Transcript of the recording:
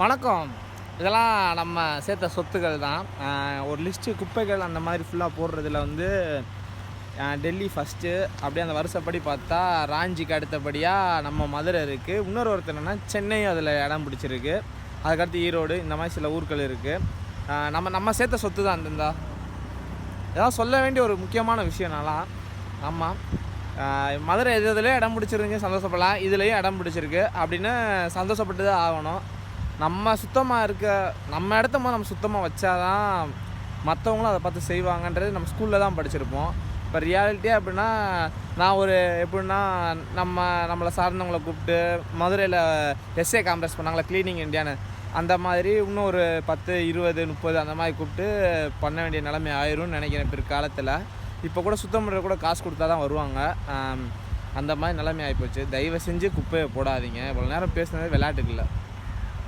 வணக்கம். இதெல்லாம் நம்ம சேர்த்த சொத்துக்கள் தான். ஒரு லிஸ்ட்டு குப்பைகள் அந்த மாதிரி ஃபுல்லாக போடுறதுல வந்து டெல்லி ஃபஸ்ட்டு. அப்படியே அந்த வருஷப்படி பார்த்தா ராஞ்சிக்கு அடுத்தபடியாக நம்ம மதுரை இருக்குது. இன்னொரு ஒருத்தர் என்னென்னா சென்னையும் அதில் இடம் பிடிச்சிருக்கு. அதுக்கடுத்து ஈரோடு, இந்த மாதிரி சில ஊர்கள் இருக்குது. நம்ம சேர்த்த சொத்து தான் அந்தந்தா. இதெல்லாம் சொல்ல வேண்டிய ஒரு முக்கியமான விஷயம்னாலாம் ஆமாம். மதுரை இதுலேயே இடம் பிடிச்சிருங்க சந்தோஷப்படலாம், இதுலேயும் இடம் பிடிச்சிருக்கு அப்படின்னு சந்தோஷப்பட்டு தான் ஆகணும். நம்ம சுத்தமாக இருக்க நம்ம இடத்த நம்ம சுத்தமாக வச்சா தான் மற்றவங்களும் அதை பார்த்து செய்வாங்கன்றது நம்ம ஸ்கூலில் தான் படிச்சிருப்போம். இப்போ ரியாலிட்டியாக எப்படின்னா, நான் எப்படின்னா நம்மளை சார்ந்தவங்களை கூப்பிட்டு மதுரையில் எஸ்ஏ காம்ப்ளெக்ஸ் பண்ணாங்களா க்ளீனிங் இண்டியான்னு, அந்த மாதிரி இன்னும் ஒரு 10, 20, 30 அந்த மாதிரி கூப்பிட்டு பண்ண வேண்டிய நிலைமை ஆயிரும்னு நினைக்கிறேன் பிற்காலத்தில். இப்போ கூட சுத்தம் பண்ணுற கூட காசு கொடுத்தா தான் வருவாங்க. அந்த மாதிரி நிலைமை ஆகிப்போச்சு. தயவு செஞ்சு குப்பையை போடாதீங்க. இவ்வளோ நேரம் பேசுனது விளையாட்டுக்கு இல்லை.